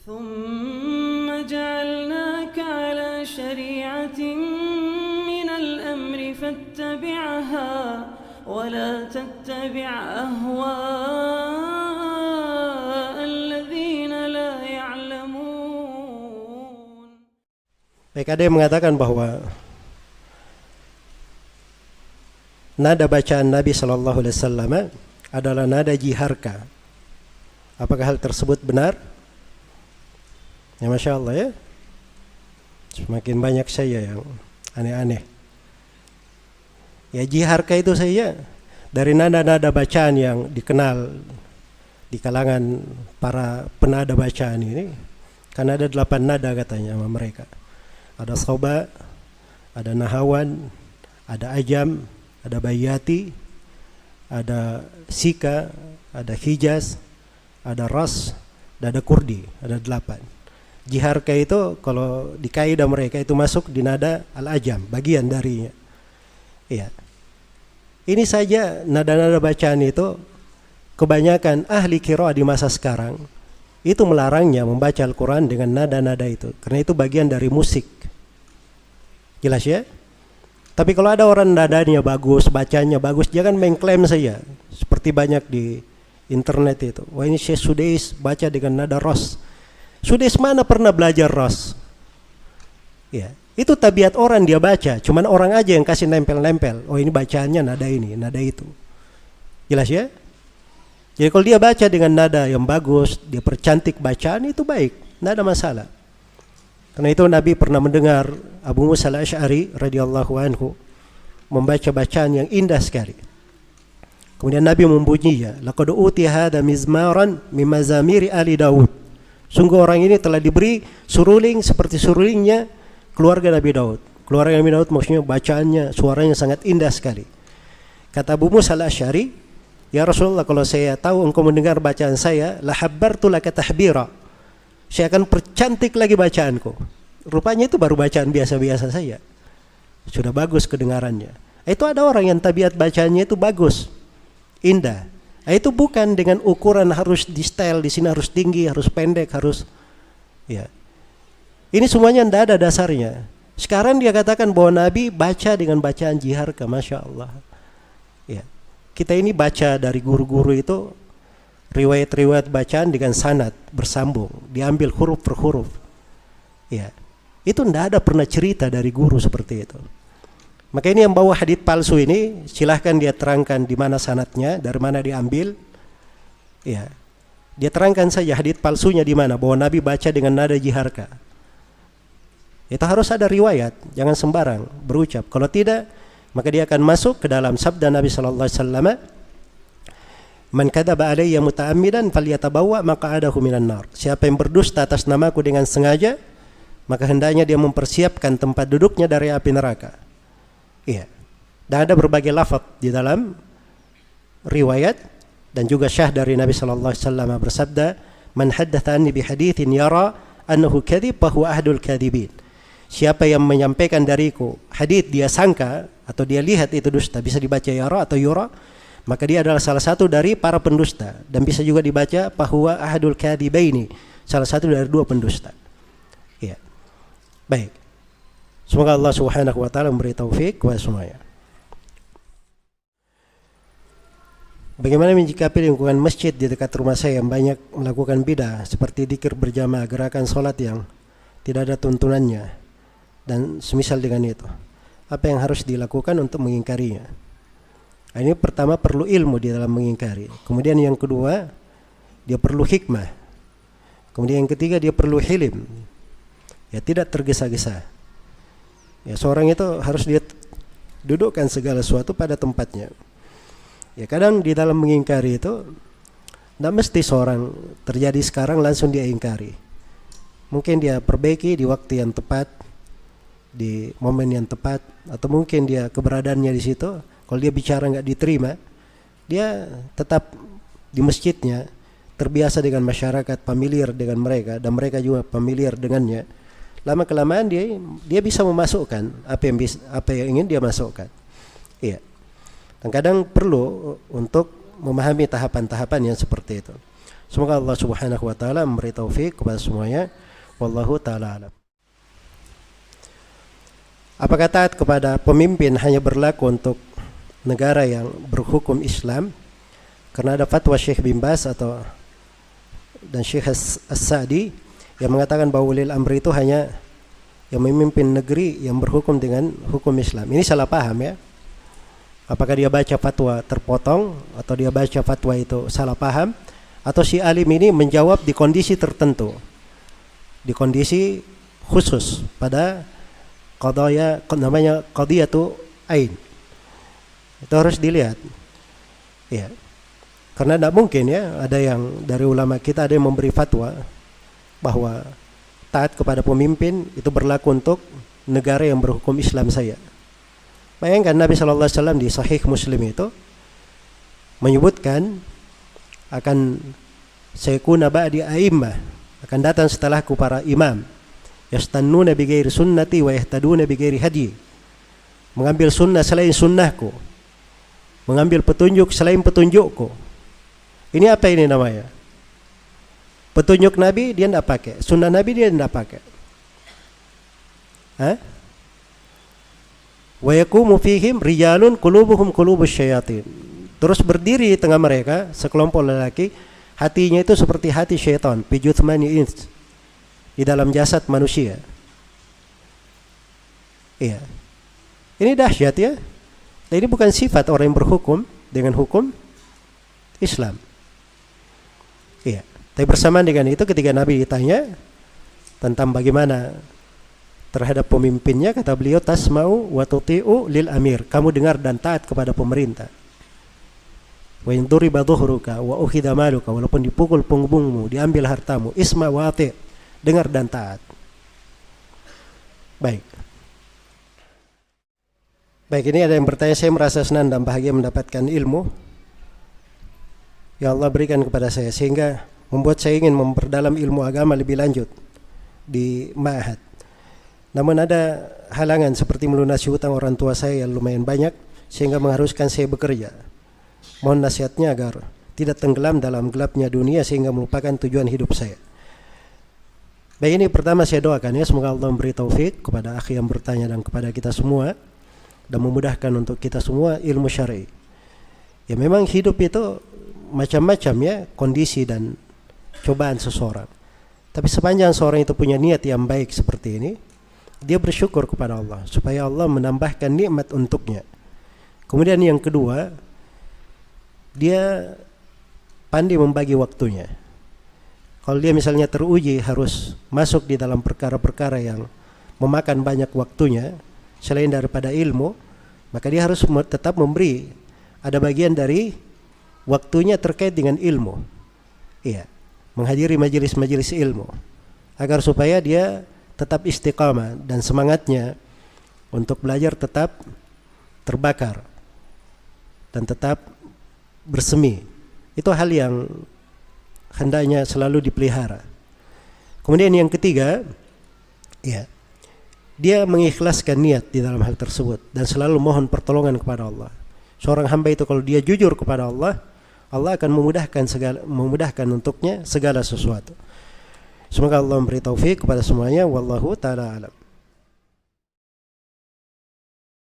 ثم جعلناك على شريعة من الأمر فاتبعها ولا تتبع أهواء الذين لا يعلمون. Baik, ada yang mengatakan bahwa nada bacaan Nabi Shallallahu Alaihi Wasallam adalah nada jiharka. Apakah hal tersebut benar? Ya, Masya Allah ya. Semakin banyak saya yang aneh-aneh. Ya, jiharka itu saya dari nada-nada bacaan yang dikenal di kalangan para penada bacaan ini. Karena ada 8 nada katanya sama mereka. Ada soba, ada nahawan, ada ajam, ada bayati, ada sika, ada hijaz, ada ras, dan ada kurdi, ada 8. Jiharka itu kalau di kaidah mereka itu masuk di nada al-ajam, bagian darinya. Iya. Ini saja nada-nada bacaan itu kebanyakan ahli qiraah di masa sekarang itu melarangnya membaca Al-Quran dengan nada-nada itu, karena itu bagian dari musik. Jelas ya? Tapi kalau ada orang nadanya bagus, bacanya bagus, jangan mengklaim saja. Seperti banyak di internet itu. Wah, ini Syekh Sudais baca dengan nada ros. Sudais mana pernah belajar ros? Ya, itu tabiat orang dia baca. Cuman orang aja yang kasih nempel-nempel. Oh, ini bacaannya nada ini, nada itu. Jelas ya? Jadi kalau dia baca dengan nada yang bagus, dia percantik bacaan, itu baik. Tidak ada masalah. Karena itu Nabi pernah mendengar Abu Musa al-Asy'ari radhiyallahu anhu membaca bacaan yang indah sekali. Kemudian Nabi membunyinya, laqad utiya hadza mizmaran min mazamiri ali Daud. Sungguh orang ini telah diberi suruling seperti surulingnya keluarga Nabi Daud. Keluarga Nabi Daud maksudnya bacaannya, suaranya sangat indah sekali. Kata Abu Musa al-Asy'ari, ya Rasulullah, kalau saya tahu engkau mendengar bacaan saya, la habbartu laka tahbira. Saya akan percantik lagi bacaanku. Rupanya itu baru bacaan biasa-biasa saja. Sudah bagus kedengarannya. Itu ada orang yang tabiat bacaannya itu bagus, indah. Itu bukan dengan ukuran harus di style, di sini harus tinggi, harus pendek, harus ya. Ini semuanya tidak ada dasarnya. Sekarang dia katakan bahwa Nabi baca dengan bacaan jiharka, Masya Allah. Ya. Kita ini baca dari guru-guru itu riwayat-riwayat bacaan dengan sanad bersambung, diambil huruf per huruf. Ya. Itu tidak ada pernah cerita dari guru seperti itu. Maka ini yang bawa hadits palsu ini, silahkan dia terangkan di mana sanadnya, dari mana diambil. Ya. Dia terangkan saja hadits palsunya di mana, bahwa Nabi baca dengan nada jiharka. Itu harus ada riwayat, jangan sembarang berucap. Kalau tidak, maka dia akan masuk ke dalam sabda Nabi sallallahu alaihi wasallam, "Man kadzaba alayya muta'ammidan falyatabawwa maq'adahu minan nar." Siapa yang berdusta atas namaku dengan sengaja, maka hendaknya dia mempersiapkan tempat duduknya dari api neraka. Iya. Dan ada berbagai lafaz di dalam riwayat dan juga syah dari Nabi sallallahu alaihi wasallam bersabda, "Man haddatsa anni bi haditsin yara annahu kadzib fa huwa ahdul kadzibin." Siapa yang menyampaikan dariku hadits dia sangka atau dia lihat itu dusta, bisa dibaca yara atau yura, maka dia adalah salah satu dari para pendusta, dan bisa juga dibaca fa huwa ahdul kadzibaini, salah satu dari 2 pendusta. Iya. Baik. Semoga Allah Subhanahu wa taala memberi taufik kepada semuanya. Bagaimana menyikapi lingkungan masjid di dekat rumah saya yang banyak melakukan bidah seperti dzikir berjamaah, gerakan salat yang tidak ada tuntunannya dan semisal dengan itu? Apa yang harus dilakukan untuk mengingkarinya? Nah, ini pertama perlu ilmu di dalam mengingkari. Kemudian yang kedua, dia perlu hikmah. Kemudian yang ketiga, dia perlu hilim. Ya, tidak tergesa-gesa. Ya, seorang itu harus dia dudukkan segala sesuatu pada tempatnya. Ya, kadang di dalam mengingkari itu tidak mesti seorang terjadi sekarang langsung dia ingkari. Mungkin dia perbaiki di waktu yang tepat, di momen yang tepat, atau mungkin dia keberadaannya di situ. Kalau dia bicara nggak diterima, dia tetap di masjidnya, terbiasa dengan masyarakat, familiar dengan mereka, dan mereka juga familiar dengannya. Lama kelamaan dia bisa memasukkan apa yang ingin dia masukkan. Iya. Dan kadang perlu untuk memahami tahapan-tahapan yang seperti itu. Semoga Allah Subhanahu wa taala memberi taufik kepada semuanya. Wallahu taala alam. Apakah taat kepada pemimpin hanya berlaku untuk negara yang berhukum Islam? Karena ada fatwa Syekh bin Baz dan Syekh As-Sa'di yang mengatakan bahwa ulil amri itu hanya yang memimpin negeri yang berhukum dengan hukum Islam. Ini salah paham ya. Apakah dia baca fatwa terpotong atau dia baca fatwa itu salah paham, atau si alim ini menjawab di kondisi tertentu, di kondisi khusus pada qadaya, namanya qadiyatu ain. Itu harus dilihat. Ya. Karena tidak mungkin ya ada yang dari ulama kita ada yang memberi fatwa bahwa taat kepada pemimpin itu berlaku untuk negara yang berhukum Islam saja. Bayangkan Nabi SAW di Sahih Muslim itu menyebutkan akan sayakuna ba'di a'immah, akan datang setelahku para imam yastannuna bi ghairi sunnati wa yahtaduna bi ghairi hadi, mengambil sunnah selain sunnahku, mengambil petunjuk selain petunjukku. Ini apa ini namanya? Petunjuk Nabi dia tidak pakai, sunnah Nabi dia tidak pakai. Wa yaqumu fihim rijalun qulubuhum qulubus syayatin. Terus berdiri di tengah mereka sekelompok lelaki, hatinya itu seperti hati syaitan, fi juthmani ins, di dalam jasad manusia. Iya. Ini dahsyat ya. Ini bukan sifat orang yang berhukum dengan hukum Islam. Iya. Tapi bersamaan dengan itu ketika Nabi ditanya tentang bagaimana terhadap pemimpinnya, kata beliau tasma'u wa tuti'u lil amir, kamu dengar dan taat kepada pemerintah. Wa in duriba dhuhruka wa ukhidha maluka, walaupun dipukul punggungmu, diambil hartamu, isma wa ati', dengar dan taat. Baik, ini ada yang bertanya, saya merasa senang dan bahagia mendapatkan ilmu yang Allah berikan kepada saya, sehingga membuat saya ingin memperdalam ilmu agama lebih lanjut di ma'had. Namun ada halangan seperti melunasi hutang orang tua saya yang lumayan banyak, sehingga mengharuskan saya bekerja. Mohon nasihatnya agar tidak tenggelam dalam gelapnya dunia sehingga melupakan tujuan hidup saya. Baik, ini pertama saya doakan ya, semoga Allah memberi taufik kepada akhi yang bertanya dan kepada kita semua, dan memudahkan untuk kita semua ilmu syar'i. Ya memang hidup itu macam-macam ya kondisi dan cobaan seseorang. Tapi sepanjang seorang itu punya niat yang baik seperti ini, dia bersyukur kepada Allah supaya Allah menambahkan nikmat untuknya. Kemudian yang kedua, dia pandai membagi waktunya. Kalau dia misalnya teruji harus masuk di dalam perkara-perkara yang memakan banyak waktunya selain daripada ilmu, maka dia harus tetap memberi ada bagian dari waktunya terkait dengan ilmu. Iya, menghadiri majelis-majelis ilmu agar supaya dia tetap istiqamah dan semangatnya untuk belajar tetap terbakar dan tetap bersemi. Itu hal yang hendaknya selalu dipelihara. Kemudian yang ketiga, ya, dia mengikhlaskan niat di dalam hal tersebut dan selalu mohon pertolongan kepada Allah. Seorang hamba itu kalau dia jujur kepada Allah, Allah akan memudahkan untuknya segala sesuatu. Semoga Allah memberi taufik kepada semuanya. Wallahu ta'ala alam.